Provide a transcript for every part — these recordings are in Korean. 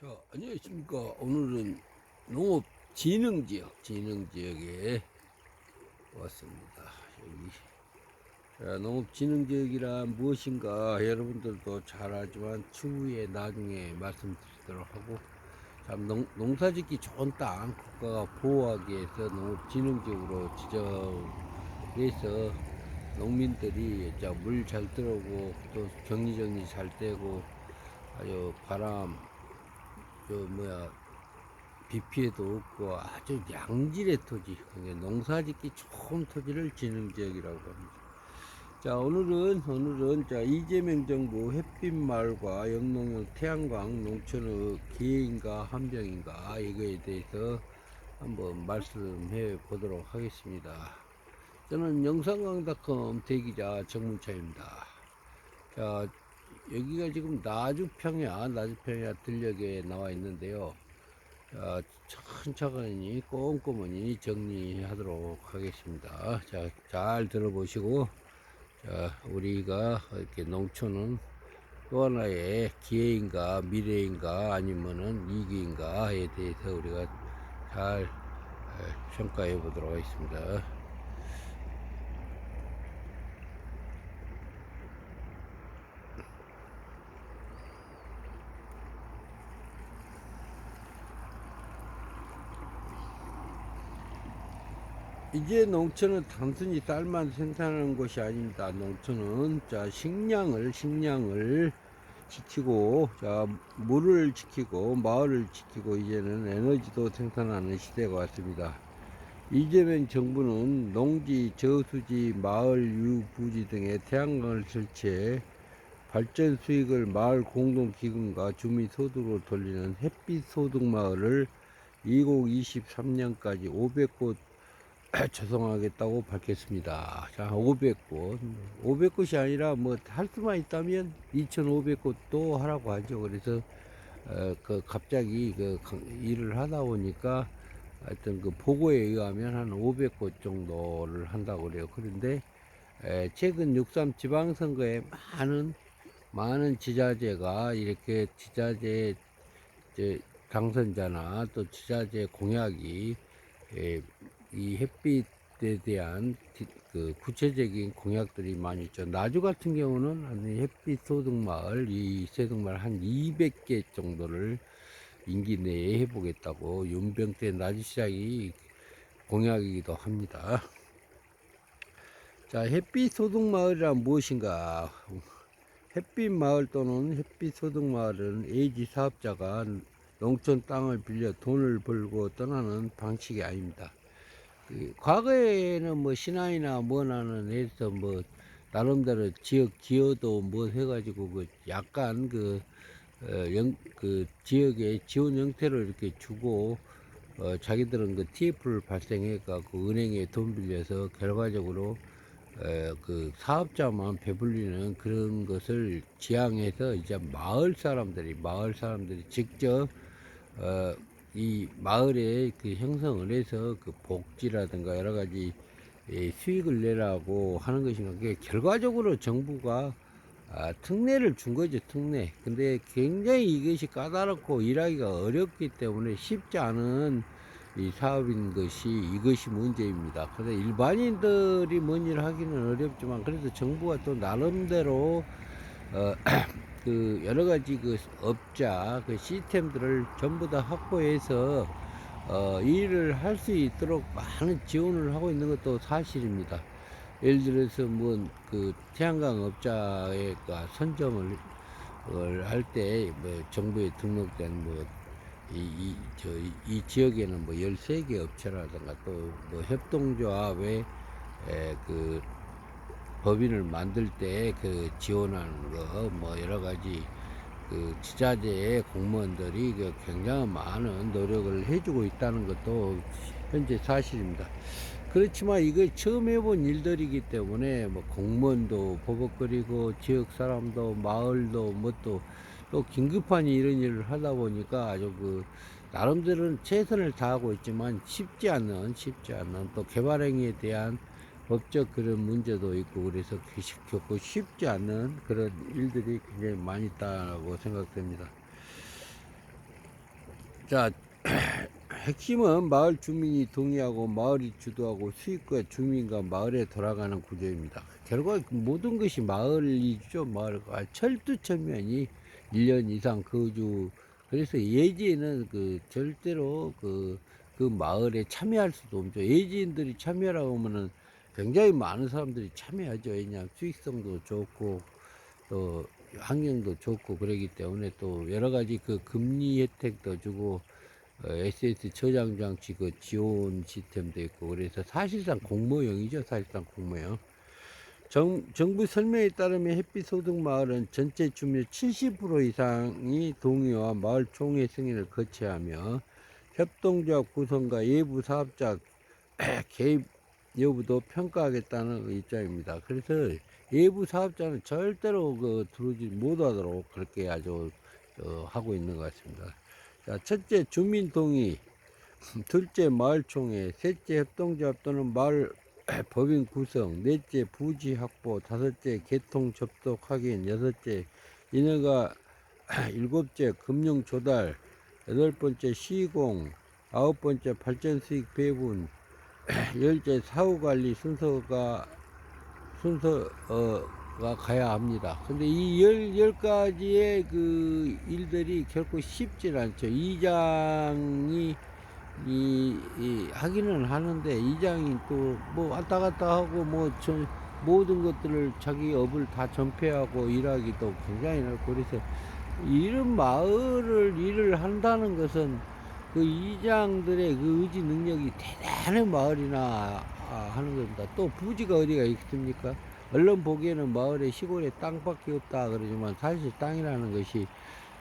자, 안녕하십니까. 오늘은 농업진흥지역에 왔습니다. 여기. 자, 농업진흥지역이란 무엇인가 여러분들도 잘 알지만 추후에 나중에 말씀드리도록 하고, 참 농사짓기 좋은 땅 국가가 보호하기 위해서 농업진흥지역으로 지정해서 농민들이 물 잘 들어오고 또 격리정리 잘 되고 아주 바람 비 피해도 없고 아주 양질의 토지, 그러니까 농사짓기 좋은 토지를 진흥지역이라고 합니다. 자, 오늘은 자, 이재명 정부 햇빛마을과 영농형 태양광 농촌의 기회인가 함정인가 이거에 대해서 한번 말씀해 보도록 하겠습니다. 저는 영상광닷컴 대기자 정문차입니다. 자, 여기가 지금 나주평야 들녘에 나와 있는데요. 자, 천천히 꼼꼼히 정리하도록 하겠습니다. 자, 잘 들어보시고, 자, 우리가 이렇게 농촌은 또 하나의 기회인가 미래인가 아니면은 위기인가에 대해서 우리가 잘 평가해 보도록 하겠습니다. 이제 농촌은 단순히 쌀만 생산하는 것이 아닙니다. 농촌은 자, 식량을 지키고, 자, 물을 지키고, 마을을 지키고, 이제는 에너지도 생산하는 시대가 왔습니다. 이재명 정부는 농지, 저수지, 마을, 유부지 등에 태양광을 설치해 발전 수익을 마을 공동기금과 주민 소득으로 돌리는 햇빛 소득 마을을 2023년까지 500곳 조성하겠다고 밝혔습니다. 자, 500곳. 500곳이 아니라 뭐 할 수만 있다면 2,500곳도 하라고 하죠. 그래서 갑자기 일을 하다 보니까 하여튼 그 보고에 의하면 한 500곳 정도를 한다고 그래요. 그런데 최근 6.3 지방선거에 많은 지자체가 이렇게 지자체 당선자나 또 지자체 공약이 이 햇빛에 대한 그 구체적인 공약들이 많이 있죠. 나주 같은 경우는 한 햇빛 소득마을, 이 소득마을 한 200개 정도를 임기 내에 해보겠다고 윤병태 나주시장이 공약이기도 합니다. 자, 햇빛 소득마을이란 무엇인가? 햇빛 마을 또는 햇빛 소득 마을은 A지 사업자가 농촌 땅을 빌려 돈을 벌고 떠나는 방식이 아닙니다. 과거에는 뭐 신안이나 뭐나는 해서 뭐 나름대로 지역 기여도 뭐 해가지고 그 약간 그 지역의 지원 형태로 이렇게 주고 자기들은 그 TF를 발생해갖고 은행에 돈 빌려서 결과적으로 그 사업자만 배불리는 그런 것을 지향해서 이제 마을 사람들이 직접 이 마을에 그 형성을 해서 그 복지라든가 여러 가지 수익을 내라고 하는 것인가. 그게 결과적으로 정부가 특례를 준 거죠, 특례. 근데 굉장히 이것이 까다롭고 일하기가 어렵기 때문에 쉽지 않은 이 사업인 이것이 문제입니다. 그래서 일반인들이 뭔 일을 하기는 어렵지만 그래도 정부가 또 나름대로 어, 그 여러 가지 그 업자 그 시스템들을 전부 다 확보해서 일을 할 수 있도록 많은 지원을 하고 있는 것도 사실입니다. 예를 들어서 뭐 그 태양광 업자가 선정을 할 때 뭐 정부에 등록된 뭐 이 지역에는 뭐 13개 업체라든가 또 뭐 협동조합의 그 법인을 만들 때 그 지원하는 거 뭐 여러 가지 그 지자체의 공무원들이 그 굉장히 많은 노력을 해주고 있다는 것도 현재 사실입니다. 그렇지만 이거 처음 해본 일들이기 때문에 뭐 공무원도 버벅거리고 지역 사람도 마을도 뭐 또 긴급한 이런 일을 하다 보니까 아주 그 나름대로는 최선을 다하고 있지만 쉽지 않는 또 개발행위에 대한 법적 그런 문제도 있고 그래서 겪고 쉽지 않는 그런 일들이 굉장히 많이 있다고 생각됩니다. 자, 핵심은 마을 주민이 동의하고 마을이 주도하고 수익과 주민과 마을에 돌아가는 구조입니다. 결국 모든 것이 마을이죠. 마을 철두철면이 1년 이상 거주. 그래서 예지에는 절대로 그 마을에 참여할 수도 없죠. 예지인들이 참여라고 하면은 굉장히 많은 사람들이 참여하죠. 왜냐 수익성도 좋고 또 환경도 좋고 그러기 때문에 또 여러 가지 그 금리 혜택도 주고 SS 저장 장치 그 지원 시스템도 있고 그래서 사실상 공모형이죠. 사실상 공모형. 정부 설명에 따르면 햇빛 소득 마을은 전체 주민의 70% 이상이 동의와 마을 총회 승인을 거쳐야 하며 협동조합 구성과 외부 사업자 개입 여부도 평가하겠다는 입장입니다. 그래서 외부 사업자는 절대로 들어오지 못하도록 그렇게 아주 하고 있는 것 같습니다. 자, 첫째 주민 동의, 둘째 마을총회, 셋째 협동조합 또는 마을 법인 구성, 넷째 부지 확보, 다섯째 개통 접속 확인, 여섯째 인허가, 일곱째 금융 조달, 여덟 번째 시공, 아홉 번째 발전 수익 배분, 열째 사후 관리 순서가 가야 합니다. 근데 이 열 가지의 그 일들이 결코 쉽질 않죠. 이장이 하기는 하는데 이장이 또 뭐 왔다 갔다 하고 모든 것들을 자기 업을 다 전폐하고 일하기도 굉장히 어렵고 그래서 이런 마을을 일을 한다는 것은 그 이장들의 그 의지 능력이 대단한 마을이나 하는 겁니다. 또 부지가 어디가 있습니까? 얼른 보기에는 마을에 시골에 땅밖에 없다 그러지만 사실 땅이라는 것이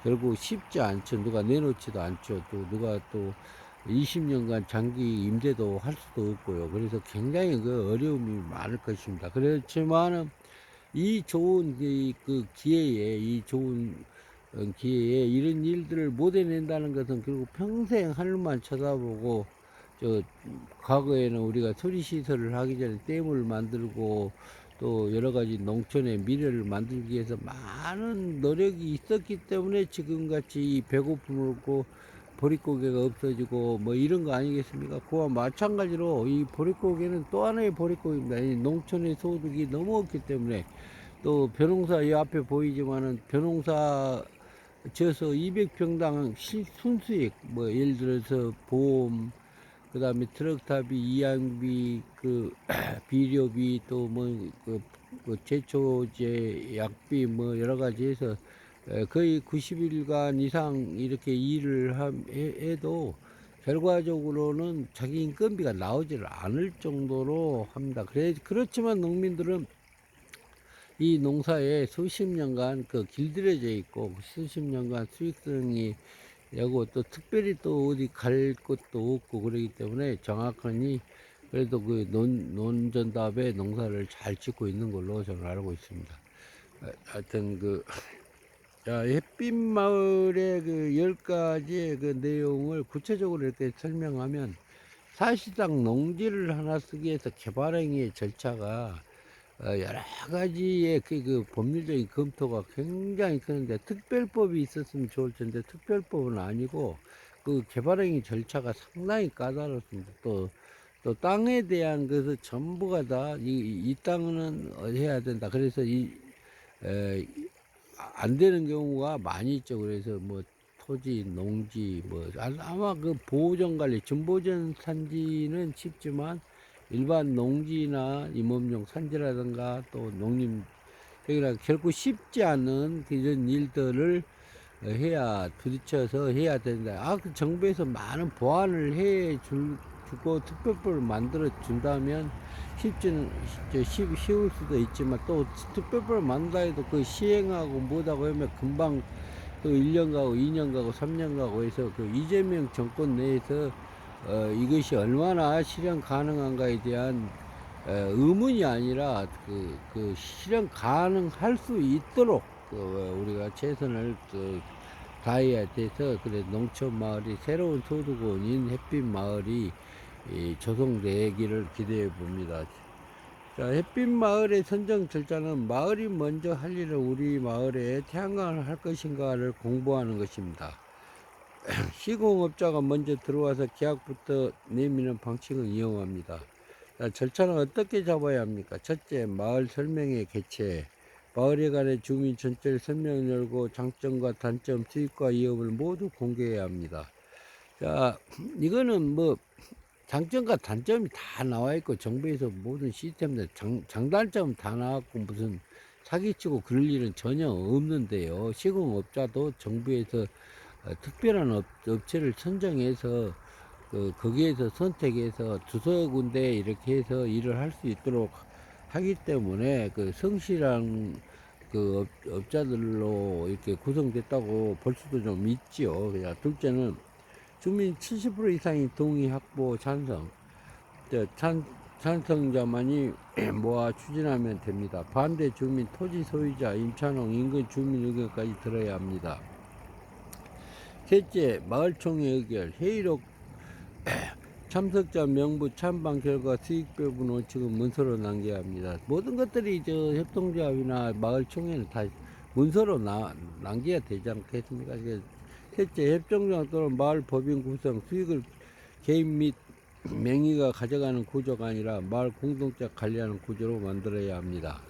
결국 쉽지 않죠. 누가 내놓지도 않죠. 또 누가 또 20년간 장기 임대도 할 수도 없고요. 그래서 굉장히 그 어려움이 많을 것입니다. 그렇지만은 이 좋은 그 기회에 이 좋은 기회에 이런 일들을 못 해낸다는 것은 결국 평생 하늘만 쳐다보고 과거에는 우리가 수리시설을 하기 전에 댐을 만들고 또 여러 가지 농촌의 미래를 만들기 위해서 많은 노력이 있었기 때문에 지금같이 이 배고픔을 얻고 보릿고개가 없어지고 뭐 이런 거 아니겠습니까? 그와 마찬가지로 이 보릿고개는 또 하나의 보릿고개입니다. 이 농촌의 소득이 너무 없기 때문에 또 벼농사 이 앞에 보이지만은 벼농사 지어서 200평당 순수익 뭐 예를 들어서 보험 그 다음에 트럭탑이 이양비 비료비 또 제초제 약비 뭐 여러 가지 해서 거의 90일간 이상 이렇게 일을 해도 결과적으로는 자기 인건비가 나오지를 않을 정도로 합니다. 그렇지만 농민들은 이 농사에 수십 년간 길들여져 있고 수십 년간 수익성이 여고 또 특별히 또 어디 갈 것도 없고 그러기 때문에 정확하니 그래도 그 논전답에 농사를 잘 짓고 있는 걸로 저는 알고 있습니다. 하여튼 햇빛 마을의 그 10가지의 그 내용을 구체적으로 이렇게 설명하면 사실상 농지를 하나 쓰기 위해서 개발행위의 절차가 여러 가지의 그 법률적인 검토가 굉장히 크는데 특별법이 있었으면 좋을 텐데 특별법은 아니고 그 개발행위 절차가 상당히 까다롭습니다. 또 땅에 대한 것을 전부가 다 이 땅은 해야 된다. 그래서 안 되는 경우가 많이 있죠. 그래서 뭐 토지, 농지, 아마 그 보호전 관리, 준보전 산지는 쉽지만 일반 농지나 임업용 산지라든가 또 농림, 여기라 결코 쉽지 않은 이런 일들을 부딪혀서 해야 된다. 그 정부에서 많은 보완을 주고 특별법을 만들어 준다면 쉬울 수도 있지만 또 특별법을 만든다 해도 그 시행하고 뭐하고 하면 금방 또 1년 가고 2년 가고 3년 가고 해서 그 이재명 정권 내에서 이것이 얼마나 실현 가능한가에 대한 의문이 아니라 실현 가능할 수 있도록 우리가 최선을 다해야 돼서 그래 농촌 마을이 새로운 소득원인 햇빛 마을이 조성되기를 기대해 봅니다. 자, 햇빛 마을의 선정 절차는 마을이 먼저 할 일을 우리 마을에 태양광을 할 것인가를 공부하는 것입니다. 시공업자가 먼저 들어와서 계약부터 내미는 방식을 이용합니다. 자, 절차는 어떻게 잡아야 합니까? 첫째, 마을 설명회 개최. 마을에 관해 주민 전체를 설명을 열고 장점과 단점, 수익과 위험을 모두 공개해야 합니다. 자, 이거는 뭐 장점과 단점이 다 나와 있고 정부에서 모든 시스템들 장단점 다 나왔고 무슨 사기치고 그럴 일은 전혀 없는데요. 시공업자도 정부에서 특별한 업체를 선정해서 거기에서 선택해서 두세 군데 이렇게 해서 일을 할 수 있도록 하기 때문에 그 성실한 그 업자들로 이렇게 구성됐다고 볼 수도 좀 있지요. 그냥 둘째는 주민 70% 이상이 동의, 확보, 찬성. 찬성자만이 모아 추진하면 됩니다. 반대 주민, 토지 소유자, 임차농, 인근 주민 의견까지 들어야 합니다. 셋째, 마을총회 의결, 회의록 참석자 명부, 찬반 결과, 수익 배분 원칙은 문서로 남겨야 합니다. 모든 것들이 저 협동조합이나 마을총회는 다 문서로 남겨야 되지 않겠습니까? 셋째, 협동조합 또는 마을 법인 구성, 수익을 개인 및 명의가 가져가는 구조가 아니라 마을 공동체 관리하는 구조로 만들어야 합니다.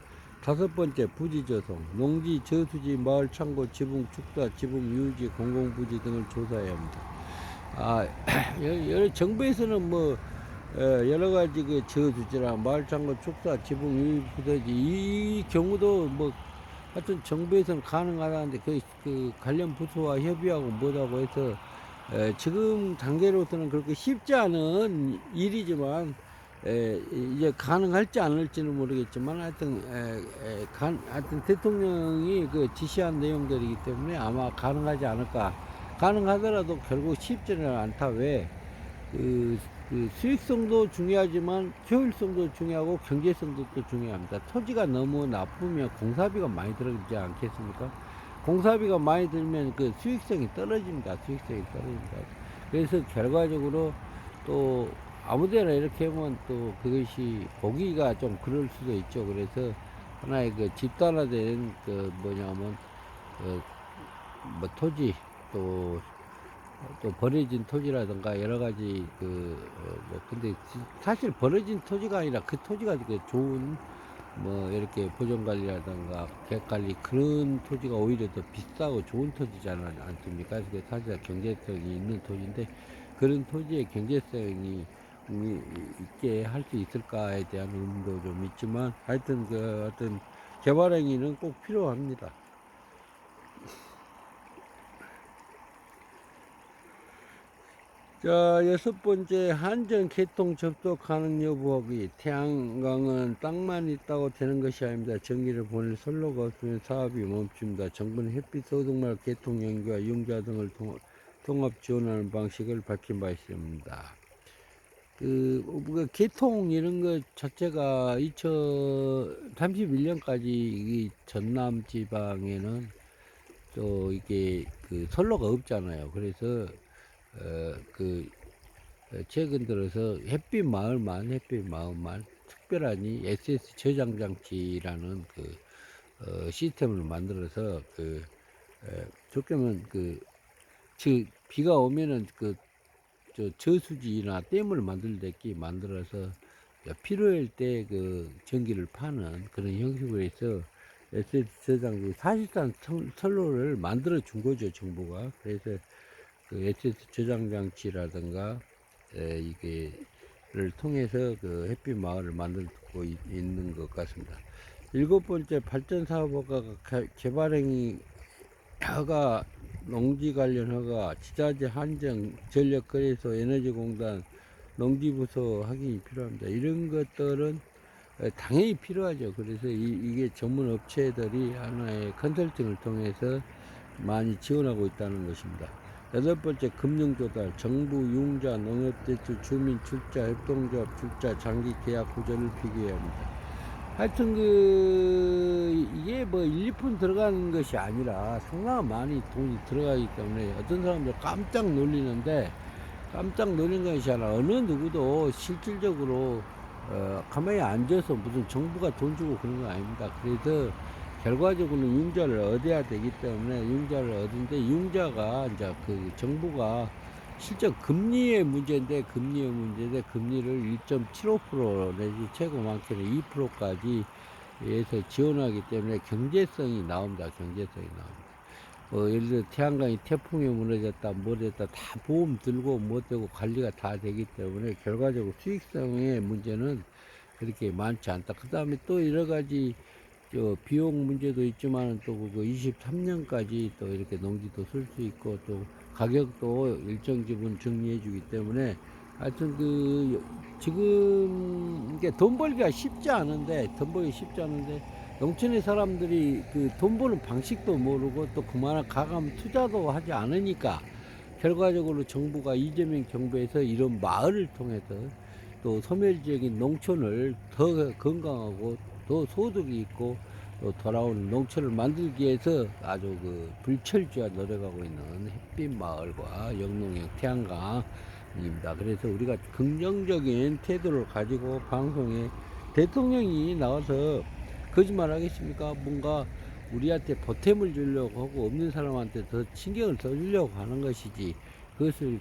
다섯 번째, 부지 조성, 농지, 저수지, 마을 창고, 지붕 축사, 지붕 유지, 공공부지 등을 조사해야 합니다. 정부에서는 뭐 여러 가지 그 저수지나 마을 창고, 축사, 지붕 유지, 부서지 이 경우도 뭐 하여튼 정부에서는 가능하다는데 그 관련 부서와 협의하고 뭐라고 해서 지금 단계로서는 그렇게 쉽지 않은 일이지만 이제 가능할지 않을지는 모르겠지만 하여튼 대통령이 그 지시한 내용들이기 때문에 아마 가능하지 않을까. 가능하더라도 결국 쉽지는 않다. 왜? 그 수익성도 중요하지만 효율성도 중요하고 경제성도 또 중요합니다. 토지가 너무 나쁘면 공사비가 많이 들어가지 않겠습니까? 공사비가 많이 들면 그 수익성이 떨어집니다. 수익성이 떨어집니다. 그래서 결과적으로 또 아무데나 이렇게 하면 또 그것이 보기가 좀 그럴 수도 있죠. 그래서 하나의 그 집단화된 그 뭐냐면 뭐 토지 또 버려진 토지라든가 여러 가지 근데 사실 버려진 토지가 아니라 그 토지가 그 좋은 뭐 이렇게 보존관리라든가 계획관리 그런 토지가 오히려 더 비싸고 좋은 토지잖아 않습니까? 그게 사실 경제성이 있는 토지인데 그런 토지의 경제성이 있게 할 수 있을까에 대한 의문도 좀 있지만 하여튼 어떤 개발행위는 꼭 필요합니다. 자, 여섯 번째, 한전 개통 접속 가능 여부 확인. 태양광은 땅만 있다고 되는 것이 아닙니다. 전기를 보낼 선로가 없으면 사업이 멈춥니다. 정부는 햇빛 소득마을 개통 연기와 융자 등을 통합 지원하는 방식을 밝힌 바 있습니다. 개통 이런 것 자체가 2031년까지 이 전남 지방에는 또 이게 선로가 없잖아요. 그래서 최근 들어서 햇빛 마을만 특별하니 SS 저장 장치라는 시스템을 만들어서 좋게면 비가 오면은 저수지나 댐을 만들어서 필요할 때 전기를 파는 그런 형식으로 해서 SS 저장 사실상 선로를 만들어 준 거죠, 정부가. 그래서 SS 저장 장치라든가 이게를 통해서 햇빛 마을을 만들고 있는 것 같습니다. 일곱 번째, 발전 사업 허가가 개발행위 허가, 농지 관련 허가, 지자재 한정, 전력거래소, 에너지공단, 농지부서 확인이 필요합니다. 이런 것들은 당연히 필요하죠. 그래서 이게 전문 업체들이 하나의 컨설팅을 통해서 많이 지원하고 있다는 것입니다. 여덟 번째, 금융조달, 정부, 융자, 농협대출, 주민, 출자, 협동조합, 출자, 장기 계약 구조를 비교해야 합니다. 하여튼 이게 뭐 1, 2푼 들어가는 것이 아니라 상당히 많이 돈이 들어가기 때문에 어떤 사람들 깜짝 놀리는데 깜짝 놀란 것이 아니라 어느 누구도 실질적으로 가만히 앉아서 무슨 정부가 돈 주고 그런 거 아닙니다. 그래서 결과적으로는 융자를 얻어야 되기 때문에 융자를 얻은데 융자가 이제 그 정부가 실제 금리의 문제인데 금리를 1.75% 내지 최고 많게는 2%까지 해서 지원하기 때문에 경제성이 나옵니다. 경제성이 나옵니다. 예를 들어 태양광이 태풍에 무너졌다, 뭐 됐다, 다 보험 들고 뭐 되고 관리가 다 되기 때문에 결과적으로 수익성의 문제는 그렇게 많지 않다. 그 다음에 또 여러 가지 비용 문제도 있지만 또 그 23년까지 또 이렇게 농지도 쓸 수 있고 또 가격도 일정 지분 정리해 주기 때문에 하여튼 지금 이게 돈 벌기가 쉽지 않은데 농촌의 사람들이 그 돈 버는 방식도 모르고 또 그만한 가감 투자도 하지 않으니까 결과적으로 정부가 이재명 정부에서 이런 마을을 통해서 또 소멸적인 농촌을 더 건강하고 더 소득이 있고 또 돌아오는 농촌을 만들기 위해서 아주 불철주야 노력하고 있는 햇빛 마을과 영농형 태양광입니다. 그래서 우리가 긍정적인 태도를 가지고 방송에 대통령이 나와서 거짓말 하겠습니까? 뭔가 우리한테 보탬을 주려고 하고 없는 사람한테 더 신경을 써주려고 하는 것이지 그것을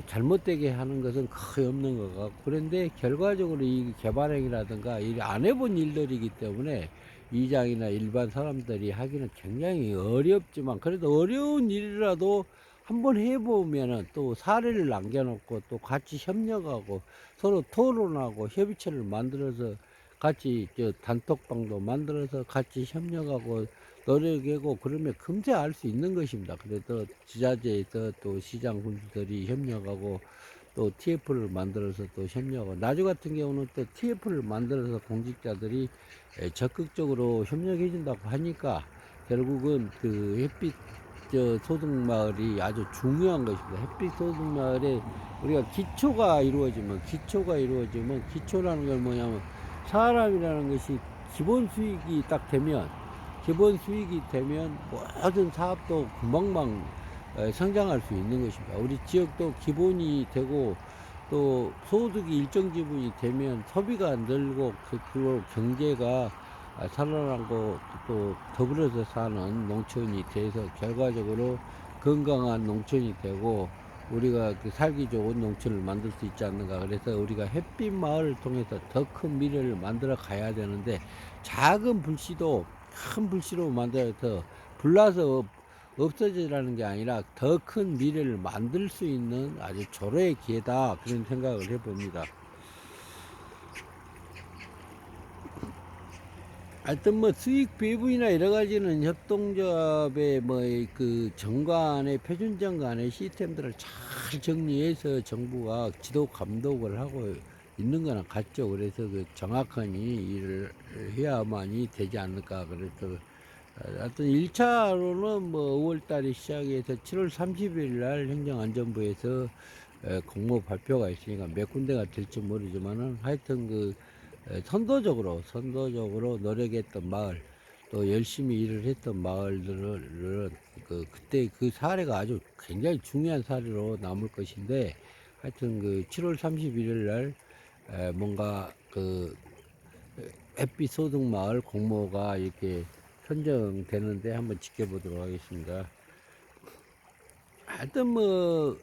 잘못되게 하는 것은 거의 없는 것 같고 그런데 결과적으로 이 개발행위라든가 안 해본 일들이기 때문에 이장이나 일반 사람들이 하기는 굉장히 어렵지만 그래도 어려운 일이라도 한번 해보면은 또 사례를 남겨놓고 또 같이 협력하고 서로 토론하고 협의체를 만들어서 같이 단톡방도 만들어서 같이 협력하고 노력하고 그러면 금세 알 수 있는 것입니다. 그래도 지자체에서 또 시장 군수들이 협력하고 또 TF를 만들어서 또 협력하고 나주 같은 경우는 또 TF를 만들어서 공직자들이 적극적으로 협력해 준다고 하니까 결국은 햇빛 소득마을이 아주 중요한 것입니다. 햇빛 소득마을에 우리가 기초라는 건 뭐냐면 사람이라는 것이 기본 수익이 되면 모든 사업도 금방방 성장할 수 있는 것입니다. 우리 지역도 기본이 되고 또 소득이 일정 지분이 되면 소비가 늘고 그리고 경제가 살아나고 또 더불어서 사는 농촌이 돼서 결과적으로 건강한 농촌이 되고 우리가 살기 좋은 농촌을 만들 수 있지 않는가. 그래서 우리가 햇빛 마을을 통해서 더 큰 미래를 만들어 가야 되는데 작은 불씨도 큰 불씨로 만들어서 불나서 없어지라는 게 아니라 더 큰 미래를 만들 수 있는 아주 절호의 기회다 그런 생각을 해봅니다. 하여튼 수익 배분이나 여러 가지는 협동조합의 정관의 표준 정관의 시스템들을 잘 정리해서 정부가 지도 감독을 하고 있는 거나 같죠. 그래서 정확한 일을 해야만이 되지 않을까. 그래서 하여튼 1차로는 5월달에 시작해서 7월 30일 날 행정안전부에서 공모 발표가 있으니까 몇 군데가 될지 모르지만은 하여튼 선도적으로 노력했던 마을 또 열심히 일을 했던 마을들은 그때 그 사례가 아주 굉장히 중요한 사례로 남을 것인데 하여튼 7월 31일 날 뭔가 햇빛 소득 마을 공모가 이렇게 선정되는데 한번 지켜보도록 하겠습니다. 하여튼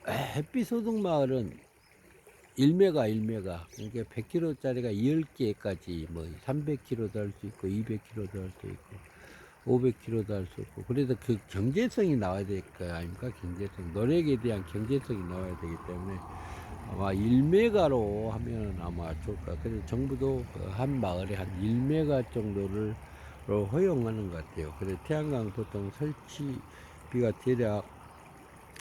햇빛 소득 마을은 1메가 그러니까 100kg짜리가 10개까지 300kg도 할 수 있고 200kg도 할 수 있고 500kg도 할 수 있고 그래도 그 경제성이 나와야 될 거 아닙니까? 경제성 노력에 대한 경제성이 나와야 되기 때문에 아마 1메가로 하면 아마 좋을까. 그래서 정부도 한 마을에 한 1메가 정도를 허용하는 것 같아요. 그래서 태양광 보통 설치비가 대략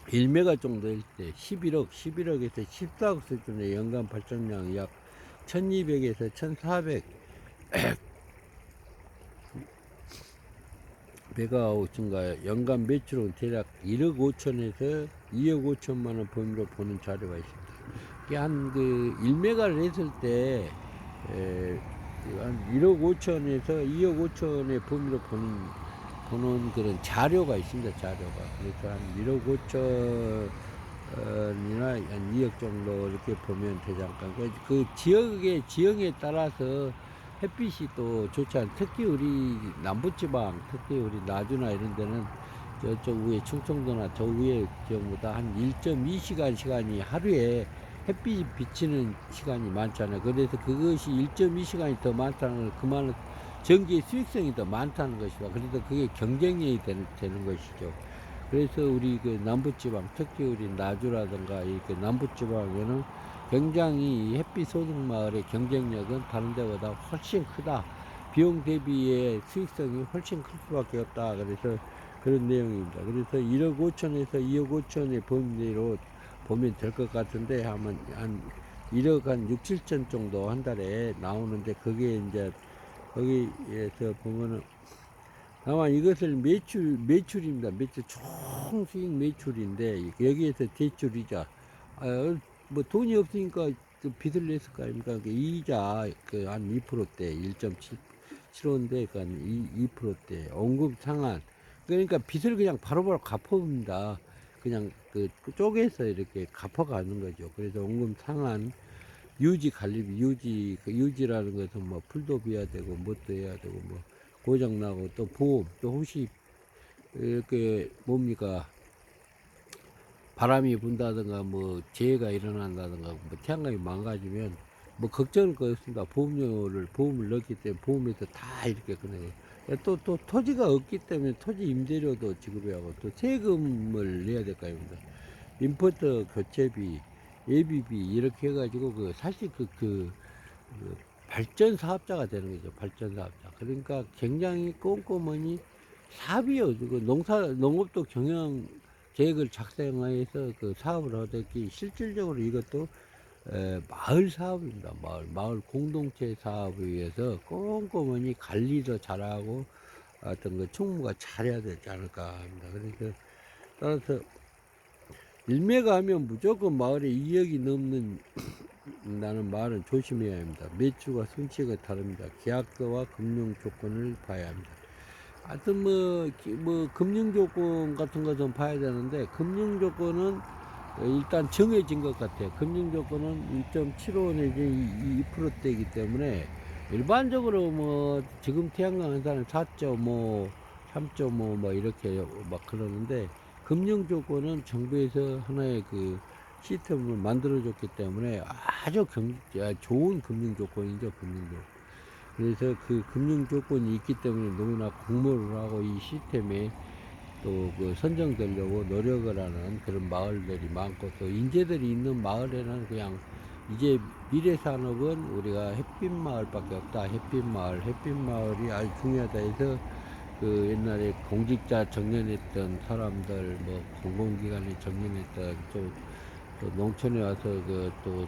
1메가 정도일 때 11억에서 14억 수준의 연간 발전량이 약 1200에서 1400 메가와트 증가 연간 매출은 대략 1억 5천에서 2억 5천만 원 범위로 보는 자료가 있습니다. 이게 한 1메가를 했을 때 한 1억 5천에서 2억 5천의 범위로 보는 그런 자료가 있습니다. 자료가. 그래서 한 1억 5천이나 한 2억 정도 이렇게 보면 되지 않을까. 그 지형에 따라서 햇빛이 또 좋지 않. 특히 우리 남부지방, 특히 우리 나주나 이런 데는 저쪽 위에 충청도나 저 위에 경우보다 한 1.2시간 시간이 하루에 햇빛이 비치는 시간이 많잖아요. 그래서 그것이 1.2시간이 더 많다는 건 그만은 전기의 수익성이 더 많다는 것이다. 그래서 그게 경쟁력이 되는 것이죠. 그래서 우리 그 남부지방, 특히 우리 나주라든가 이렇게 남부지방에는 굉장히 햇빛 소득 마을의 경쟁력은 다른 데보다 훨씬 크다. 비용 대비의 수익성이 훨씬 클 수밖에 없다. 그래서 그런 내용입니다. 그래서 1억 5천에서 2억 5천의 범위로 보면 될 것 같은데 한 1억 한 6, 7천 정도 한 달에 나오는데 그게 이제 거기에서 보면은 다만 이것을 매출입니다. 매출, 총 수익 매출인데, 여기에서 대출이자, 뭐 돈이 없으니까 그 빚을 냈을 거 아닙니까? 그 이자, 그 한 2%대, 1.75인데, 그 한 2%대, 원금 상환. 그러니까 빚을 그냥 바로바로 갚아옵니다. 그냥 그 쪼개서 이렇게 갚아가는 거죠. 그래서 원금 상환, 유지 관리비, 그 유지라는 것은 뭐 풀도 비워야 되고, 뭣도 해야 되고, 뭐, 고장 나고, 또 보험, 또 혹시, 이렇게, 뭡니까, 바람이 분다든가, 뭐, 재해가 일어난다든가, 뭐, 태양광이 망가지면, 뭐, 걱정을 거 없습니다. 보험을 넣기 때문에, 보험에서 다 이렇게 그냥, 또, 토지가 없기 때문에, 토지 임대료도 지급해야 하고, 또 세금을 내야 될 거 아닙니까? 임포터 교체비, 예비비, 이렇게 해가지고, 사실 그 발전 사업자가 되는 거죠. 발전 사업자. 그러니까 굉장히 꼼꼼하니 사업이요. 그 농업도 경영 계획을 작성해서 그 사업을 하듯이 실질적으로 이것도 마을 사업입니다. 마을 공동체 사업에 의해서 꼼꼼하니 관리도 잘하고 어떤 그 총무가 잘해야 되지 않을까 합니다. 그러니까 따라서 일매가 하면 무조건 마을에 2억이 넘는 나는 말은 조심해야 합니다. 매출과 손치가 다릅니다. 계약서와 금융 조건을 봐야 합니다. 하여튼 뭐 금융 조건 같은 것은 봐야 되는데 금융 조건은 일단 정해진 것 같아요. 금융 조건은 1.75 내지 2%대이기 때문에 일반적으로 뭐 지금 태양광 회사는 4.5, 3.5 뭐 이렇게 막 그러는데 금융 조건은 정부에서 하나의 그 시스템을 만들어줬기 때문에 아주 좋은 금융 조건이죠, 금융 조건. 그래서 그 금융 조건이 있기 때문에 누구나 공모를 하고 이 시스템에 또 그 선정되려고 노력을 하는 그런 마을들이 많고 또 인재들이 있는 마을에는 그냥 이제 미래 산업은 우리가 햇빛 마을밖에 없다. 햇빛 마을이 아주 중요하다 해서 그 옛날에 공직자 정년했던 사람들, 뭐 공공기관에 정년했던 또 농촌에 와서 그 또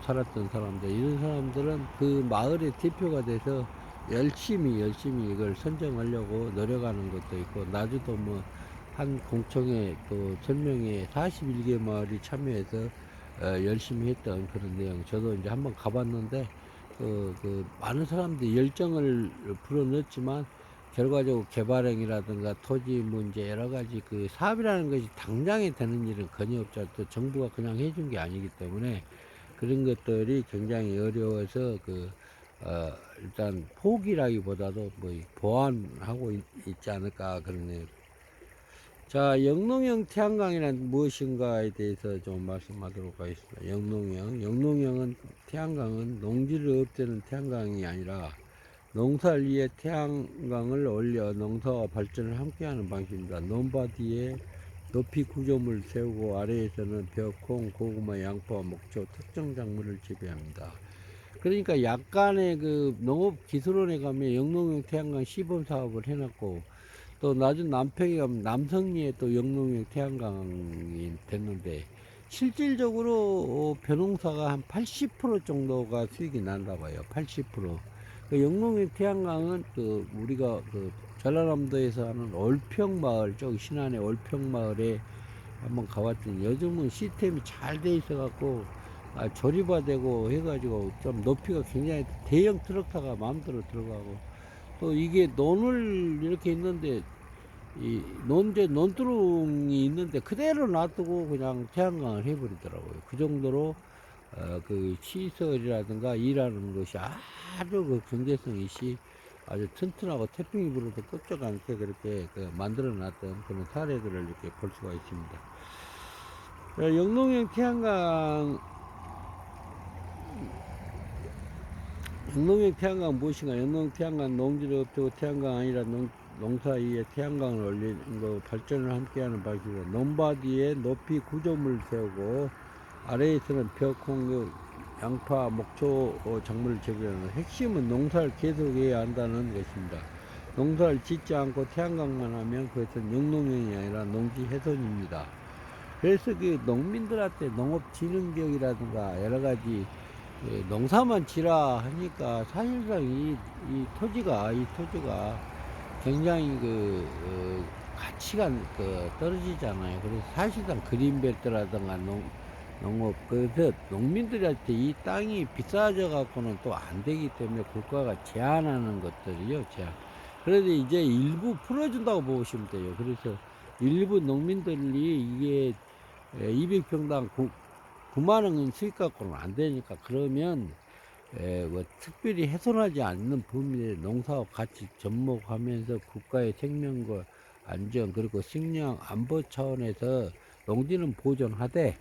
살았던 사람들, 이런 사람들은 그 마을의 대표가 돼서 열심히 이걸 선정하려고 노력하는 것도 있고, 나주도 뭐 한 공청회 또 설명회 41개 마을이 참여해서 열심히 했던 그런 내용. 저도 이제 한번 가봤는데 많은 사람들이 열정을 불어넣었지만 결과적으로 개발행위라든가 토지 문제 여러 가지 그 사업이라는 것이 당장에 되는 일은 거의 없죠. 또 정부가 그냥 해준 게 아니기 때문에 그런 것들이 굉장히 어려워서 일단 포기라기보다도 뭐 보완하고 있지 않을까 그러네요. 자, 영농형 태양광이란 무엇인가에 대해서 좀 말씀하도록 하겠습니다. 영농형은 태양광은 농지를 없애는 태양광이 아니라 농사를 위해 태양광을 올려 농사와 발전을 함께하는 방식입니다. 논바디에 높이 구조물을 세우고 아래에서는 벼, 콩, 고구마, 양파, 목초, 특정 작물을 재배합니다. 그러니까 약간의 그 농업 기술원에 가면 영농형 태양광 시범 사업을 해놨고 또 나중 남평에 가면 남성리에 또 영농형 태양광이 됐는데 실질적으로 벼농사가 한 80% 정도가 수익이 난다고 해요. 80%. 그 영농형 태양광은 우리가 전라남도에서 하는 올평마을 쪽 신안의 올평마을에 한번 가봤더니 요즘은 시스템이 잘 돼 있어 갖고 조립화되고 해가지고 좀 높이가 굉장히 대형 트럭타가 마음대로 들어가고 또 이게 논을 이렇게 있는데 이 논두렁이 있는데 그대로 놔두고 그냥 태양광을 해버리더라고요. 그 정도로 그 시설이라든가 일하는 것이 아주 그 경제성이 아주 튼튼하고 태평이 불어도 끄적 않게 그렇게 그 만들어 놨던 그런 사례들을 이렇게 볼 수가 있습니다. 영농형 태양광, 영농형 태양광 무엇인가? 영농 태양광 농지를 업되고 태양광 아니라 농사 위에 태양광을 올리는 거 발전을 함께하는 방식으로 논바디에 높이 구조물을 세우고 아래에서는 벼, 콩, 양파, 목초 작물을 재배하는 핵심은 농사를 계속해야 한다는 것입니다. 농사를 짓지 않고 태양광만 하면 그것은 영농형이 아니라 농지 훼손입니다. 그래서 그 농민들한테 농업진흥법이라든가 여러 가지 농사만 지라 하니까 사실상 이 토지가 굉장히 가치가 떨어지잖아요. 그래서 사실상 그린벨트라든가 농업, 그래서 농민들한테 이 땅이 비싸져 갖고는 또 안 되기 때문에 국가가 제한하는 것들이요, 제한. 그래서 이제 일부 풀어준다고 보시면 돼요. 그래서 일부 농민들이 이게 200평당 9만원 수익 갖고는 안 되니까 그러면 뭐 특별히 훼손하지 않는 범위의 농사와 같이 접목하면서 국가의 생명과 안전 그리고 식량 안보 차원에서 농지는 보존하되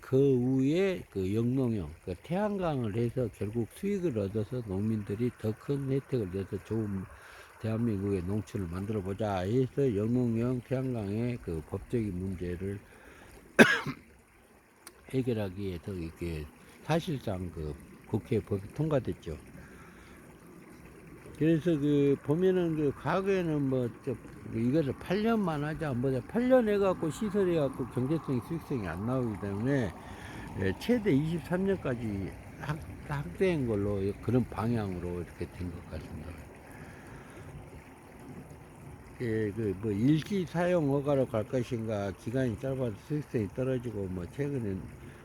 그 후에 그 영농형 그 태양광을 해서 결국 수익을 얻어서 농민들이 더 큰 혜택을 내서 좋은 대한민국의 농촌을 만들어 보자 해서 영농형 태양광의 그 법적인 문제를 해결하기 위해서 이게 사실상 그 국회 법이 통과됐죠. 그래서 그 보면은 그 과거에는 이거를 8년만 하자, 8년 해갖고 시설해갖고 경제성이 수익성이 안 나오기 때문에 최대 23년까지 확대한 걸로 그런 방향으로 이렇게 된 것 같습니다. 일시 사용 허가로 갈 것인가, 기간이 짧아서 수익성이 떨어지고, 최근에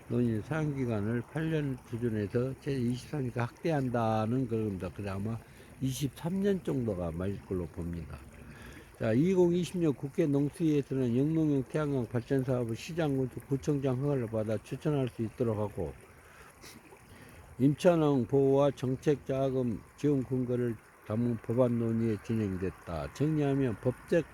논의 사용 기간을 8년 기준에서 최대 23년까지 확대한다는 겁니다. 그래 아마 23년 정도가 맞을 걸로 봅니다. 자, 2020년 국회 농수위에서는 영농형 태양광 발전 사업을 시장 구청장 허가를 받아 추천할 수 있도록 하고, 임차농 보호와 정책 자금 지원 근거를 담은 법안 논의에 진행됐다. 정리하면 법적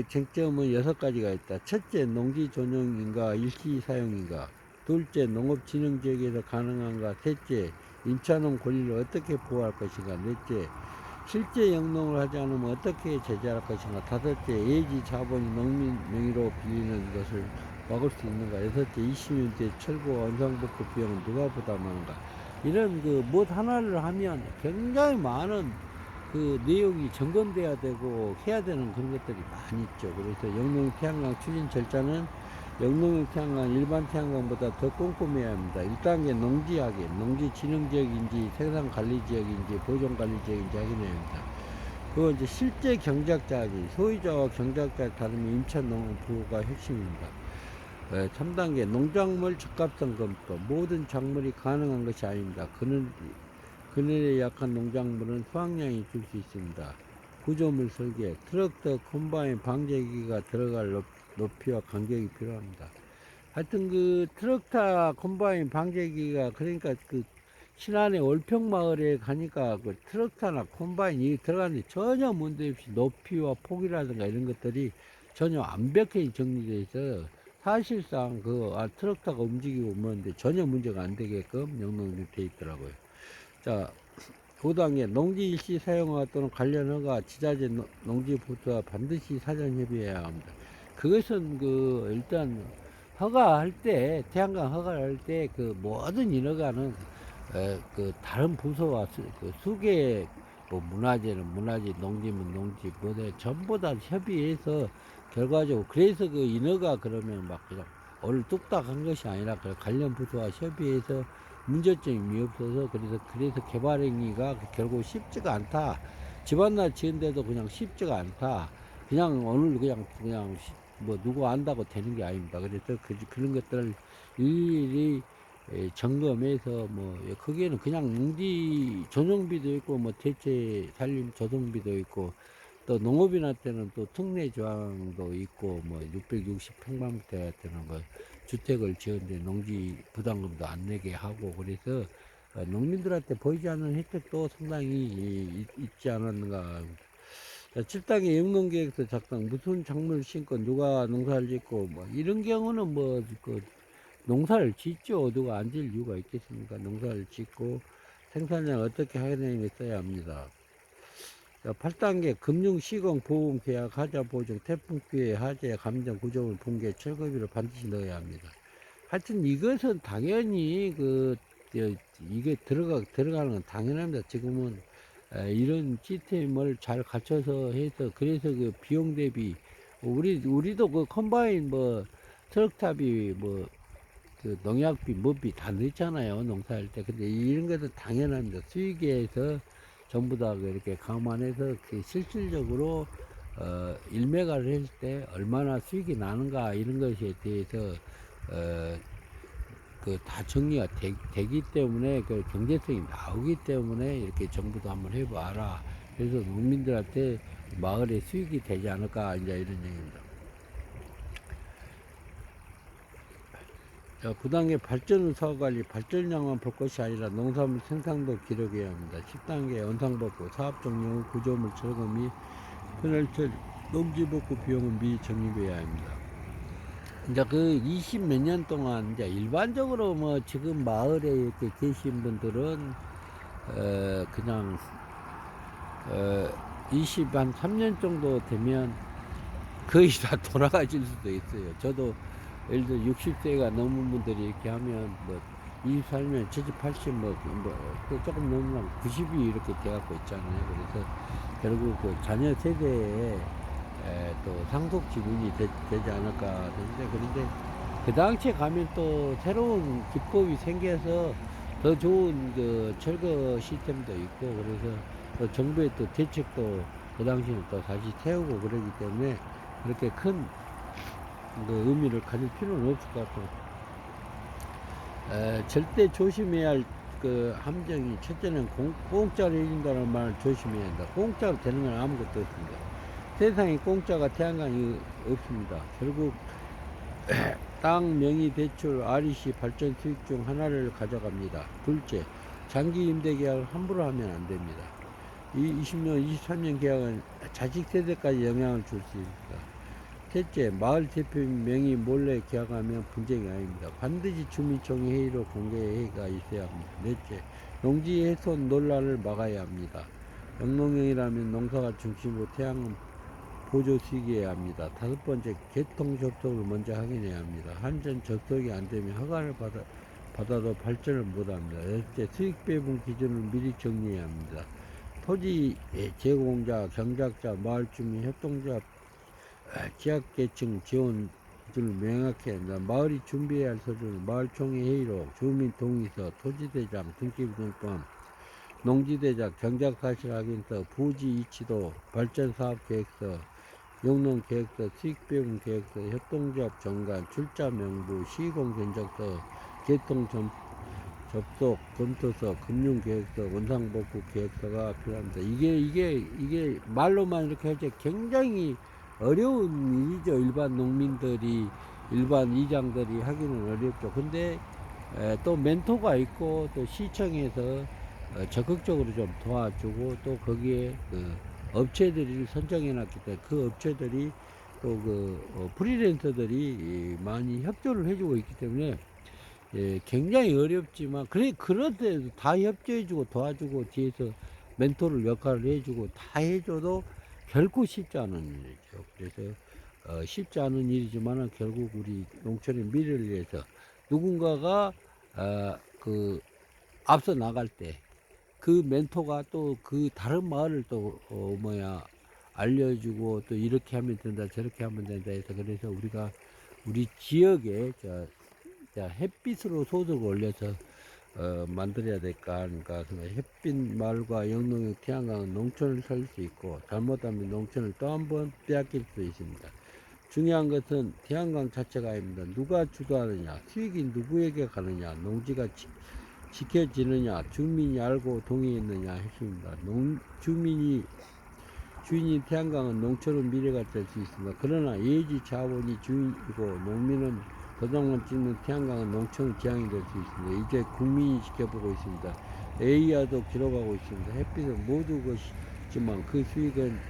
쟁점은 6가지가 있다. 첫째, 농지 전용인가 일시 사용인가. 둘째, 농업진흥지역에서 가능한가. 셋째, 임차농 권리를 어떻게 보호할 것인가. 넷째, 실제 영농을 하지 않으면 어떻게 제재할 것인가. 다섯째, 예지 자본이 농민 명의로 빌리는 것을 막을 수 있는가. 여섯째, 20년 뒤 철거 원상복구 비용은 누가 부담하는가. 이런 무엇 하나를 하면 굉장히 많은 그 내용이 점검돼야 되고 해야 되는 그런 것들이 많이 있죠. 그래서 영농 태양광 추진 절차는 영농 태양광 일반 태양광보다 더 꼼꼼해야 합니다. 1단계 농지하게 농지진흥지역인지 생산관리지역인지 보존관리지역인지 확인해야 합니다. 그리고 이제 실제 경작자지 소유자와 경작자의 다름이 임차농업 보호가 핵심입니다. 3단계 농작물 적합성 검토. 모든 작물이 가능한 것이 아닙니다. 그늘에 약한 농작물은 수확량이 줄 수 있습니다. 구조물 설계, 트럭터 콤바인 방제기가 들어갈 높이와 간격이 필요합니다. 하여튼 그 트럭터 콤바인 방제기가 그러니까 그 신안의 월평마을에 가니까 그 트럭터나 콤바인이 들어가는데 전혀 문제없이 높이와 폭이라든가 이런 것들이 전혀 완벽하게 정리되어 있어서 사실상 트럭터가 움직이고 뭐는데 전혀 문제가 안 되게끔 영농이 되어 있더라고요. 자, 5단계 농지 일시 사용허가 또는 관련 허가 지자체 농지부처와 반드시 사전 협의해야 합니다. 그것은 일단 허가할 때 태양광 허가를 할 때 모든 인허가는 다른 부서와 수계 문화재는 문화재, 농지면 농지 전부 다 협의해서 결과적으로 그래서 인허가 그러면 그냥 오늘 뚝딱 한 것이 아니라 관련 부서와 협의해서 문제점이 없어서 그래서 개발행위가 결국 쉽지가 않다. 집 하나 지은데도 그냥 쉽지가 않다. 그냥 오늘 그냥 누구 안다고 되는 게 아닙니다. 그래서 그런 것들을 일일이 점검해서 거기에는 그냥 농지 전용비도 있고 대체 산림 조성비도 있고 또 농업인한테는 또 특례 조항도 있고 뭐 660평방미터한테는 뭐 주택을 지었는데 농지 부담금도 안 내게 하고 그래서 농민들한테 보이지 않는 혜택도 상당히 있지 않았는가. 7당의 영농계획서 작성 무슨 작물을 심고 누가 농사를 짓고 뭐 이런 경우는 뭐 그 농사를 짓죠. 누가 안 질 이유가 있겠습니까? 농사를 짓고 생산량을 어떻게 하느냐에 써야 합니다. 8단계 금융 시공 보험 계약 하자 보증 태풍 피해 하재 감정 구조물 붕괴 철거비를 반드시 넣어야 합니다. 하여튼 이것은 당연히 이게 들어가는 건 당연합니다. 지금은 이런 시스템을 잘 갖춰서 해서 그래서 그 비용 대비 우리도 그 컴바인 뭐 트럭탑이 뭐 그 농약비 뭐비 다 넣잖아요 농사할 때. 근데 이런 것은 당연합니다. 수익에서 전부 다 이렇게 감안해서 그 실질적으로 일매가를 했을 때 얼마나 수익이 나는가 이런 것에 대해서 그 다 정리가 되기 때문에 그 경제성이 나오기 때문에 이렇게 정부도 한번 해봐라. 그래서 농민들한테 마을에 수익이 되지 않을까 이제 이런 얘기입니다. 자, 9단계 발전 사업관리, 발전량만 볼 것이 아니라 농산물 생산도 기록해야 합니다. 10단계 연상복구, 사업종료, 구조물 철거 및 분할철, 농지복구 비용은 미리 적립해야 합니다. 이제 그 20 몇 년 동안 이제 일반적으로 뭐 지금 마을에 이렇게 계신 분들은 그냥 20 한 3년 정도 되면 거의 다 돌아가실 수도 있어요. 저도 예를 들어 60세가 넘은 분들이 이렇게 하면 뭐 24년 70, 80, 또 조금 넘으면 90이 이렇게 돼갖고 있잖아요. 그래서 결국 그 자녀 세대에 또 상속 지분이 되지 않을까 그런데 그 당시에 가면 또 새로운 기법이 생겨서 더 좋은 그 철거 시스템도 있고 그래서 또 정부의 또 대책도 그 당시에는 또 다시 세우고 그러기 때문에 그렇게 큰 그 의미를 가질 필요는 없을 것 같고 절대 조심해야 할 그 함정이 첫째는 공짜로 해준다는 말을 조심해야 한다. 공짜로 되는 건 아무것도 없습니다. 세상에 공짜가 태양광이 없습니다. 결국 땅 명의 대출 REC 발전 수익 중 하나를 가져갑니다. 둘째, 장기 임대 계약을 함부로 하면 안 됩니다. 이 20년, 23년 계약은 자식 세대까지 영향을 줄 수 있습니다. 셋째, 마을 대표인 명의 몰래 계약하면 분쟁이 아닙니다. 반드시 주민총회 회의로 공개회의가 있어야 합니다. 넷째, 농지 훼손 논란을 막아야 합니다. 영농형이라면 농사가 중심으로 태양은 보조 수익해야 합니다. 다섯 번째, 개통 접속을 먼저 확인해야 합니다. 한전 접속이 안 되면 허가를 받아도 발전을 못 합니다. 여섯째, 수익 배분 기준을 미리 정리해야 합니다. 토지 제공자, 경작자, 마을 주민, 협동조합, 지역계층 지원을 명확히 한다. 마을이 준비해야 할 서류는 마을총회 회의록, 주민 동의서, 토지대장, 등기부 등본, 농지대장, 경작사실 확인서, 부지 이치도, 발전사업계획서, 영농계획서, 수익배분계획서, 협동조합 정관, 출자명부, 시공견적서, 개통접속, 검토서, 금융계획서, 원상복구 계획서가 필요합니다. 이게 말로만 이렇게 할 때 굉장히 어려운 일이죠. 일반 농민들이, 일반 이장들이 하기는 어렵죠. 근데 또 멘토가 있고 또 시청에서 적극적으로 좀 도와주고 또 거기에 그 업체들이 선정해 놨기 때문에 그 업체들이 또 프리랜서들이 많이 협조를 해주고 있기 때문에 굉장히 어렵지만 그런데도 다 협조해주고 도와주고 뒤에서 멘토를 역할을 해주고 다 해줘도 결코 쉽지 않은 일이죠. 그래서 쉽지 않은 일이지만 결국 우리 농촌의 미래를 위해서 누군가가 앞서 나갈 때 그 멘토가 또 그 다른 마을을 또 알려주고 또 이렇게 하면 된다 저렇게 하면 된다 해서 그래서 우리가 우리 지역에 햇빛으로 소득을 올려서 만들어야 될까 하니까 햇빛 마을과 영농의 태양광은 농촌을 살릴 수 있고 잘못하면 농촌을 또 한 번 빼앗길 수 있습니다. 중요한 것은 태양광 자체가 아닙니다. 누가 주도하느냐, 수익이 누구에게 가느냐, 농지가 지켜지느냐, 주민이 알고 동의했느냐 했습니다. 주민이 주인인 태양광은 농촌의 미래가 될 수 있습니다. 그러나 예지 자원이 주인이고 농민은 도장만 찍는 태양광은 농촌의 지향이 될 수 있습니다. 이제 국민이 지켜보고 있습니다. AI도 기록하고 있습니다. 햇빛은 모두 것이지만 그 수익은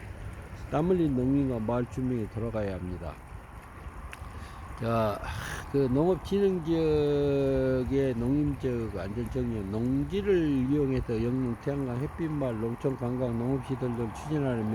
땀 흘린 농민과 마을 주민이 돌아가야 합니다. 자, 그 농업진흥지역의 농림지역 안전정리는 농지를 이용해서 영농 태양광 햇빛마을 농촌 관광 농업시설을 추진하는